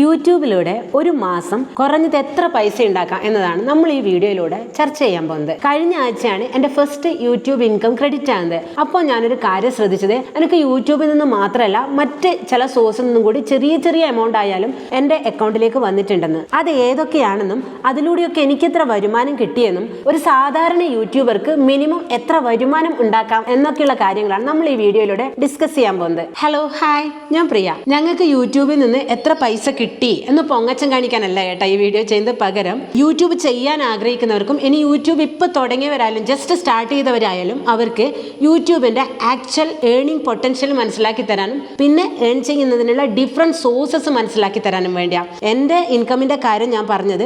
യൂട്യൂബിലൂടെ ഒരു മാസം കുറഞ്ഞത് എത്ര പൈസ ഉണ്ടാക്കാം എന്നതാണ് നമ്മൾ ഈ വീഡിയോയിലൂടെ ചർച്ച ചെയ്യാൻ പോകുന്നത്. കഴിഞ്ഞ ആഴ്ചയാണ് എൻ്റെ ഫസ്റ്റ് യൂട്യൂബ് ഇൻകം ക്രെഡിറ്റ് ആകുന്നത്. അപ്പോൾ ഞാനൊരു കാര്യം ശ്രദ്ധിച്ചത്, എനിക്ക് യൂട്യൂബിൽ നിന്ന് മാത്രമല്ല മറ്റ് ചില സോഴ്സിൽ നിന്നും കൂടി ചെറിയ ചെറിയ എമൗണ്ട് ആയാലും എൻ്റെ അക്കൗണ്ടിലേക്ക് വന്നിട്ടുണ്ടെന്ന്. അത് ഏതൊക്കെയാണെന്നും അതിലൂടെയൊക്കെ എനിക്ക് എത്ര വരുമാനം കിട്ടിയെന്നും ഒരു സാധാരണ യൂട്യൂബർക്ക് മിനിമം എത്ര വരുമാനം ഉണ്ടാക്കാം എന്നൊക്കെയുള്ള കാര്യങ്ങളാണ് നമ്മൾ ഈ വീഡിയോയിലൂടെ ഡിസ്കസ് ചെയ്യാൻ പോകുന്നത്. ഹലോ, ഹായ്, ഞാൻ പ്രിയ. ഞങ്ങൾക്ക് യൂട്യൂബിൽ നിന്ന് എത്ര പൈസ കിട്ടി എന്ന് പൊങ്ങച്ചം കാണിക്കാനല്ല കേട്ടോ ഈ വീഡിയോ ചെയ്യുന്നത്. പകരം യൂട്യൂബ് ചെയ്യാൻ ആഗ്രഹിക്കുന്നവർക്കും ഇനി യൂട്യൂബ് ഇപ്പോൾ തുടങ്ങിയവരായാലും ജസ്റ്റ് സ്റ്റാർട്ട് ചെയ്തവരായാലും അവർക്ക് യൂട്യൂബിന്റെ ആക്ച്വൽ ഏണിംഗ് പൊട്ടൻഷ്യൽ മനസ്സിലാക്കി തരാനും പിന്നെ ഏൺ ചെയ്യുന്നതിനുള്ള ഡിഫറെന്റ് സോഴ്സസ് മനസ്സിലാക്കി തരാനും വേണ്ടിയാണ് എൻ്റെ ഇൻകമിന്റെ കാര്യം ഞാൻ പറഞ്ഞത്.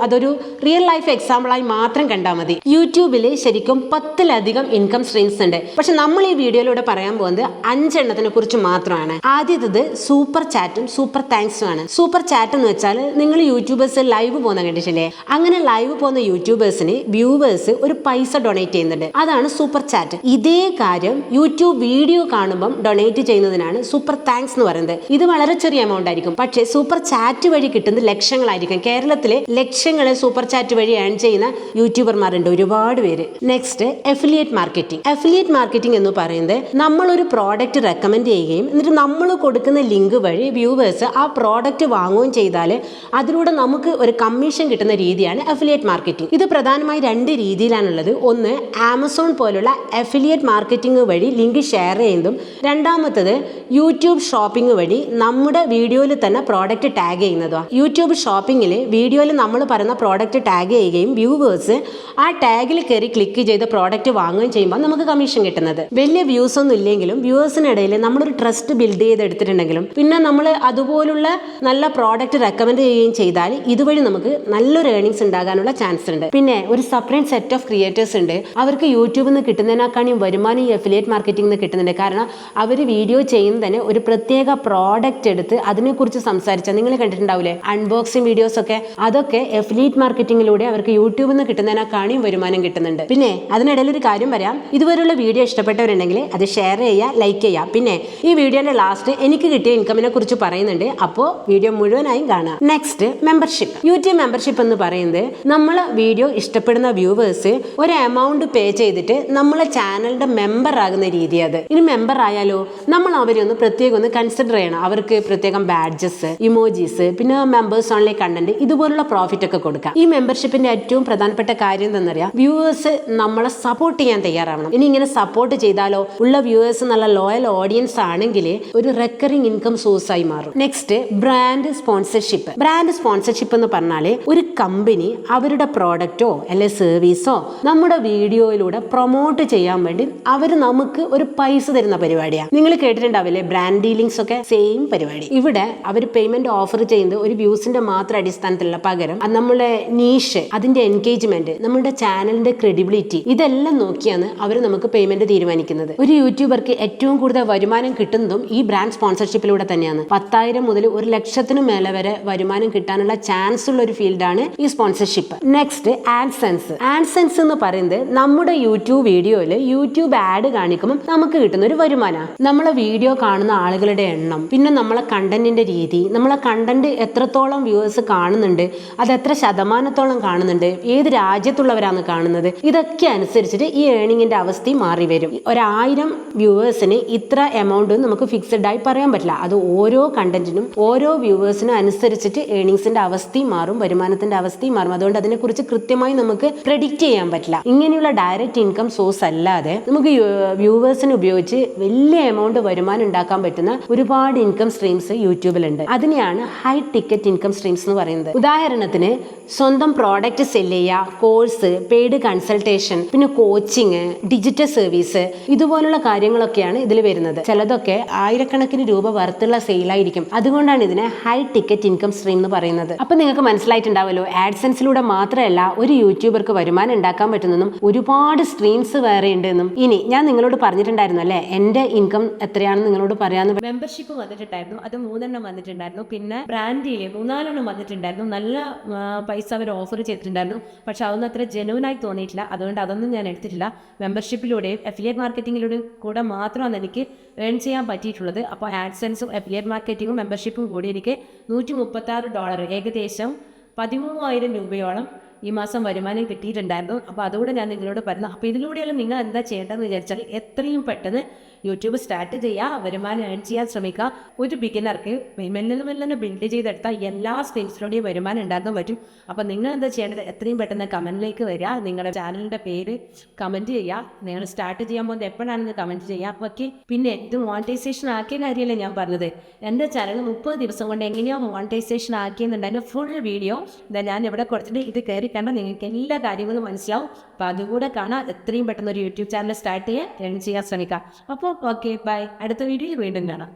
അതൊരു റിയൽ ലൈഫ് എക്സാമ്പിളായി മാത്രം കണ്ടാൽ മതി. യൂട്യൂബിൽ ശരിക്കും 10-ലധികം ഇൻകം സ്ട്രീംസ് ഉണ്ട്. പക്ഷെ നമ്മൾ ഈ വീഡിയോയിലൂടെ പറയാൻ പോകുന്നത് 5 എണ്ണത്തിനെ കുറിച്ച് മാത്രമാണ്. ആദ്യത്തത് സൂപ്പർ ചാറ്റും സൂപ്പർ താങ്ക്സും ആണ്. സൂപ്പർ ചാറ്റ് എന്ന് വെച്ചാൽ നിങ്ങൾ യൂട്യൂബേഴ്സ് ലൈവ് പോകുന്ന കണ്ടിട്ടില്ലേ, അങ്ങനെ ലൈവ് പോകുന്ന യൂട്യൂബേഴ്സിന് വ്യൂവേഴ്സ് ഒരു പൈസ ഡൊണേറ്റ് ചെയ്യുന്നുണ്ട്. അതാണ് സൂപ്പർ ചാറ്റ്. ഇതേ കാര്യം യൂട്യൂബ് വീഡിയോ കാണുമ്പം ഡൊണേറ്റ് ചെയ്യുന്നതിനാണ് സൂപ്പർ താങ്ക്സ് എന്ന് പറയുന്നത്. ഇത് വളരെ ചെറിയ എമൗണ്ട് ആയിരിക്കും, പക്ഷേ സൂപ്പർ ചാറ്റ് വഴി കിട്ടുന്നത് ലക്ഷങ്ങളായിരിക്കും. കേരളത്തിലെ ലക്ഷങ്ങളെ സൂപ്പർ ചാറ്റ് വഴി ഏൺ ചെയ്യുന്ന യൂട്യൂബർമാരുണ്ട്, ഒരുപാട് പേര്. Next affiliate marketing. Affiliate marketing എന്ന് പറയുന്നത് നമ്മളൊരു പ്രോഡക്റ്റ് റെക്കമെൻഡ് ചെയ്യുകയും എന്നിട്ട് നമ്മൾ കൊടുക്കുന്ന ലിങ്ക് വഴി വ്യൂവേഴ്സ് ആ പ്രോഡക്റ്റ് വാങ്ങുകയും ചെയ്താൽ അതിലൂടെ നമുക്ക് ഒരു കമ്മീഷൻ കിട്ടുന്ന രീതിയാണ് അഫിലിയേറ്റ് മാർക്കറ്റിംഗ്. ഇത് പ്രധാനമായി 2 രീതിയിലാണുള്ളത്. ഒന്ന്, ആമസോൺ പോലുള്ള അഫിലിയേറ്റ് മാർക്കറ്റിംഗ് വഴി ലിങ്ക് ഷെയർ ചെയ്യുന്നതും. രണ്ടാമത്തത് യൂട്യൂബ് ഷോപ്പിംഗ് വഴി നമ്മുടെ വീഡിയോയിൽ തന്നെ പ്രോഡക്റ്റ് ടാഗ് ചെയ്യുന്നതും. യൂട്യൂബ് ഷോപ്പിംഗിൽ വീഡിയോയിൽ നമ്മൾ പറയുന്ന പ്രോഡക്റ്റ് ടാഗ് ചെയ്യുകയും വ്യൂവേഴ്സ് ആ ടാഗിൽ കയറി ക്ലിക്ക് ചെയ്ത് പ്രോഡക്റ്റ് വാങ്ങുകയും ചെയ്യുമ്പോൾ നമുക്ക് കമ്മീഷൻ കിട്ടുന്നത്. വലിയ വ്യൂസ് ഒന്നും ഇല്ലെങ്കിലും വ്യൂവേഴ്സിനിടയിൽ നമ്മളൊരു ട്രസ്റ്റ് ബിൽഡ് ചെയ്തെടുത്തിട്ടുണ്ടെങ്കിലും പിന്നെ നമ്മൾ അതുപോലുള്ള നല്ല പ്രോഡക്റ്റ് റെക്കമെൻഡ് ചെയ്യുകയും ചെയ്താൽ ഇതുവഴി നമുക്ക് നല്ലൊരു ഏർണിങ്സ് ഉണ്ടാകാനുള്ള ചാൻസ് ഉണ്ട്. പിന്നെ ഒരു സെപ്പറേറ്റ് സെറ്റ് ഓഫ് ക്രിയേറ്റേഴ്സ് ഉണ്ട്. അവർക്ക് യൂട്യൂബിൽ നിന്ന് കിട്ടുന്നതിനേക്കാളും വരുമാനം ഈ അഫിലിയേറ്റ് മാർക്കറ്റിംഗ് നിന്ന് കിട്ടുന്നുണ്ട്. കാരണം അവർ വീഡിയോ ചെയ്യുന്നത് തന്നെ ഒരു പ്രത്യേക പ്രോഡക്റ്റ് എടുത്ത് അതിനെക്കുറിച്ച് സംസാരിച്ചാൽ നിങ്ങൾ കണ്ടിട്ടുണ്ടാവില്ലേ അൺബോക്സിംഗ് വീഡിയോസ് ഒക്കെ, അതൊക്കെ അഫിലിയേറ്റ് മാർക്കറ്റിംഗിലൂടെ അവർക്ക് യൂട്യൂബിൽ നിന്ന് കിട്ടുന്നതിനേക്കാളും വരുമാനം കിട്ടുന്നുണ്ട്. പിന്നെ അതിനിടയിൽ ഒരു കാര്യം പറയാം, ഇതുവരെയുള്ള വീഡിയോ ഇഷ്ടപ്പെട്ടവരുണ്ടെങ്കിൽ അത് ഷെയർ ചെയ്യുക, ലൈക്ക് ചെയ്യുക. പിന്നെ ഈ വീഡിയോയുടെ ലാസ്റ്റ് എനിക്ക് കിട്ടിയ ഇൻകമിനെ കുറിച്ച് പറയുന്നുണ്ട്, അപ്പോൾ വീഡിയോ മുഴുവനായും കാണുക. Next, membership. യൂട്യൂബ് മെമ്പർഷിപ്പ് എന്ന് പറയുന്നത് നമ്മളെ വീഡിയോ ഇഷ്ടപ്പെടുന്ന വ്യൂവേഴ്സ് ഒരു എമൗണ്ട് പേ ചെയ്തിട്ട് നമ്മളെ ചാനലിന്റെ മെമ്പർ ആകുന്ന രീതി. അത് ഇനി മെമ്പർ ആയാലോ നമ്മൾ അവരെ ഒന്ന് പ്രത്യേകം ഒന്ന് കൺസിഡർ ചെയ്യണം. അവർക്ക് പ്രത്യേകം ബാഡ്ജസ്, ഇമോജീസ്, പിന്നെ മെമ്പേഴ്സ് ഓൺലി കണ്ടന്റ്, ഇതുപോലുള്ള പ്രോഫിറ്റ് ഒക്കെ കൊടുക്കാം. ഈ മെമ്പർഷിപ്പിന്റെ ഏറ്റവും പ്രധാനപ്പെട്ട കാര്യം എന്താണെന്നറിയാം, വ്യൂവേഴ്സ് നമ്മളെ സപ്പോർട്ട് ചെയ്യാൻ തയ്യാറാവണം. ഇനി ഇങ്ങനെ സപ്പോർട്ട് ചെയ്താലോ ഉള്ള വ്യൂവേഴ്സ് നല്ല ലോയൽ ഓഡിയൻസ് ആണെങ്കിൽ ഒരു റെക്കറിംഗ് ഇൻകം സോഴ്സ് ആയി മാറും. Next, brand sponsorship. Brand sponsorship എന്ന് പറഞ്ഞാല് ഒരു കമ്പനി അവരുടെ പ്രോഡക്റ്റോ അല്ലെ സർവീസോ നമ്മുടെ വീഡിയോയിലൂടെ പ്രൊമോട്ട് ചെയ്യാൻ വേണ്ടി അവർ നമുക്ക് ഒരു പൈസ തരുന്ന പരിപാടിയാണ്. നിങ്ങൾ കേട്ടിട്ടുണ്ടാവില്ലേ ബ്രാൻഡ് ഡീലിംഗ്സ് ഒക്കെ, സെയിം പരിപാടി. ഇവിടെ അവർ പേയ്മെന്റ് ഓഫർ ചെയ്യുന്നത് ഒരു വ്യൂസിന്റെ മാത്രം അടിസ്ഥാനത്തിലുള്ള, പകരം നമ്മുടെ നീഷ്, അതിന്റെ എൻഗേജ്മെന്റ്, നമ്മുടെ ചാനലിന്റെ ക്രെഡിബിലിറ്റി, ഇതെല്ലാം നോക്കിയാണ് അവർ നമുക്ക് പേയ്മെന്റ് തീരുമാനിക്കുന്നത്. ഒരു യൂട്യൂബർക്ക് ഏറ്റവും കൂടുതൽ വരുമാനം കിട്ടുന്നതും ഈ ബ്രാൻഡ് സ്പോൺസർഷിപ്പിലൂടെ തന്നെയാണ്. 10,000 മുതൽ 1,00,000 മേലെ വരെ വരുമാനം കിട്ടാനുള്ള ചാൻസ് ഉള്ള ഒരു ഫീൽഡാണ് ഈ സ്പോൺസർഷിപ്പ്. Next, AdSense. ആഡ്സെൻസ് എന്ന് പറയുന്നത് നമ്മുടെ യൂട്യൂബ് വീഡിയോയിൽ യൂട്യൂബ് ആഡ് കാണിക്കുമ്പോൾ നമുക്ക് കിട്ടുന്ന ഒരു വരുമാനമാണ്. നമ്മളെ വീഡിയോ കാണുന്ന ആളുകളുടെ എണ്ണം, പിന്നെ നമ്മളെ കണ്ടന്റിന്റെ രീതി, നമ്മളെ കണ്ടന്റ് എത്രത്തോളം വ്യൂവേഴ്സ് കാണുന്നുണ്ട്, അത് എത്ര ശതമാനത്തോളം കാണുന്നുണ്ട്, ഏത് രാജ്യത്തുള്ളവരാണ് കാണുന്നത്, ഇതൊക്കെ അനുസരിച്ചിട്ട് ഈ ഏണിങ്ങിന്റെ അവസ്ഥ മാറി വരും. 1000 വ്യൂവേഴ്സിന് ഇത്ര എമൗണ്ട് നമുക്ക് ഫിക്സഡ് ആയി പറയാൻ പറ്റില്ല. അത് ഓരോ കണ്ടന്റിനും ഓരോ വ്യൂവേഴ്സിനും അനുസരിച്ചിട്ട് ഏണിങ്സിന്റെ അവസ്ഥയും മാറും, വരുമാനത്തിന്റെ അവസ്ഥയും മാറും. അതുകൊണ്ട് അതിനെക്കുറിച്ച് കൃത്യമായി നമുക്ക് പ്രെഡിക്റ്റ് ചെയ്യാൻ പറ്റില്ല. ഇങ്ങനെയുള്ള ഡയറക്റ്റ് ഇൻകം സോഴ്സ് അല്ലാതെ നമുക്ക് വ്യൂവേഴ്സിനെ ഉപയോഗിച്ച് വലിയ എമൗണ്ട് വരുമാനം ഉണ്ടാക്കാൻ പറ്റുന്ന ഒരുപാട് ഇൻകം സ്ട്രീംസ് യൂട്യൂബിലുണ്ട്. അതിനെയാണ് ഹൈ ടിക്കറ്റ് ഇൻകം സ്ട്രീംസ് എന്ന് പറയുന്നത്. ഉദാഹരണത്തിന് സ്വന്തം പ്രോഡക്റ്റ് സെല് ചെയ്യുക, കോഴ്സ്, പെയ്ഡ് കൺസൾട്ടേഷൻ, പിന്നെ കോച്ചിങ്, ഡിജിറ്റൽ സർവീസ്, ഇതുപോലുള്ള കാര്യങ്ങളൊക്കെയാണ് ഇതിൽ വരുന്നത്. ചിലതൊക്കെ ആയിരക്കണക്കിന് രൂപ വർത്തുള്ള സെയിലായിരിക്കും. അതുകൊണ്ടാണ് ഇതിനെ ഹൈ ടിക്കറ്റ് ഇൻകം സ്ട്രീം എന്ന് പറയുന്നത്. അപ്പൊ നിങ്ങൾക്ക് മനസ്സിലായിട്ടുണ്ടാവല്ലോ, ആഡ്സെൻസിലൂടെ മാത്രമല്ല ഒരു യൂട്യൂബർക്ക് വരുമാനം ഉണ്ടാക്കാൻ പറ്റുന്നതും ഒരുപാട് സ്ട്രീംസ് വേറെ ഉണ്ടെന്നും. ഇനി ഞാൻ നിങ്ങളോട് പറഞ്ഞിട്ടുണ്ടായിരുന്നു അല്ലെ എന്റെ ഇൻകം എത്രയാണെന്ന് നിങ്ങളോട് പറയാന്ന്. മെമ്പർഷിപ്പ് വന്നിട്ടുണ്ടായിരുന്നു, അത് 3 എണ്ണം വന്നിട്ടുണ്ടായിരുന്നു. പിന്നെ ബ്രാൻഡിൽ 3-4 എണ്ണം വന്നിട്ടുണ്ടായിരുന്നു. നല്ല പൈസ അവർ ഓഫർ ചെയ്തിട്ടുണ്ടായിരുന്നു. പക്ഷെ അതൊന്നും അത്ര ജെനുവനായി തോന്നിയിട്ടില്ല. അതുകൊണ്ട് അതൊന്നും ഞാൻ എടുത്തിട്ടില്ല. മെമ്പർഷിപ്പിലൂടെയും അഫിലിയേറ്റ് മാർക്കറ്റിംഗിലൂടെ കൂടെ മാത്രമാണ് എനിക്ക് ഏൺ ചെയ്യാൻ പറ്റിയിട്ടുള്ളത്. അപ്പോൾ ആഡ്സെൻസും അഫിലിയേറ്റ് മാർക്കറ്റിംഗും മെമ്പർഷിപ്പും കൂടി എനിക്ക് $136 ഏകദേശം 13,000 രൂപയോളം ഈ മാസം വരുമാനം കിട്ടിയിട്ടുണ്ടായിരുന്നു. അപ്പോൾ അതുകൂടെ ഞാൻ നിങ്ങളോട് പറഞ്ഞു. അപ്പോൾ ഇതിലൂടെയെല്ലാം നിങ്ങൾ എന്താ ചെയ്യേണ്ടതെന്ന് വിചാരിച്ചാൽ എത്രയും പെട്ടെന്ന് യൂട്യൂബ് സ്റ്റാർട്ട് ചെയ്യുക, വരുമാനം ഏൺ ചെയ്യാൻ ശ്രമിക്കുക. ഒരു ബിഗിനർക്ക് മെല്ലെ ബിൽഡ് ചെയ്തെടുത്താൽ എല്ലാ സ്കിൽസിലൂടെയും വരുമാനം ഉണ്ടാക്കാൻ പറ്റും. അപ്പോൾ നിങ്ങൾ എന്താ ചെയ്യേണ്ടത്, എത്രയും പെട്ടെന്ന് കമൻറ്റിലേക്ക് വരിക, നിങ്ങളുടെ ചാനലിൻ്റെ പേര് കമൻറ്റ് ചെയ്യുക, നിങ്ങൾ സ്റ്റാർട്ട് ചെയ്യാൻ പോകുന്നത് എപ്പോഴാണെന്ന് കമൻറ്റ് ചെയ്യുക. ഓക്കെ, പിന്നെ ഇത് മോണിറ്റൈസേഷൻ ആക്കിയ കാര്യമല്ലേ ഞാൻ പറഞ്ഞത്. എൻ്റെ ചാനൽ 30 ദിവസം കൊണ്ട് എങ്ങനെയോ മോണിറ്റൈസേഷൻ ആക്കിയെന്നുണ്ട്. ഫുൾ വീഡിയോ ഇതാ ഞാൻ ഇവിടെ കൊടുത്തിട്ട് ഇത് കയറി കണ്ടാൽ നിങ്ങൾക്ക് എല്ലാ കാര്യങ്ങളും മനസ്സിലാവും. അപ്പോൾ അതുകൂടെ കാണാൻ എത്രയും പെട്ടെന്ന് ഒരു യൂട്യൂബ് ചാനൽ സ്റ്റാർട്ട് ചെയ്യാൻ ശ്രമിക്കാം. അപ്പോൾ ഓക്കെ, ബൈ. അടുത്ത വീഡിയോയിൽ വീണ്ടും കാണാം.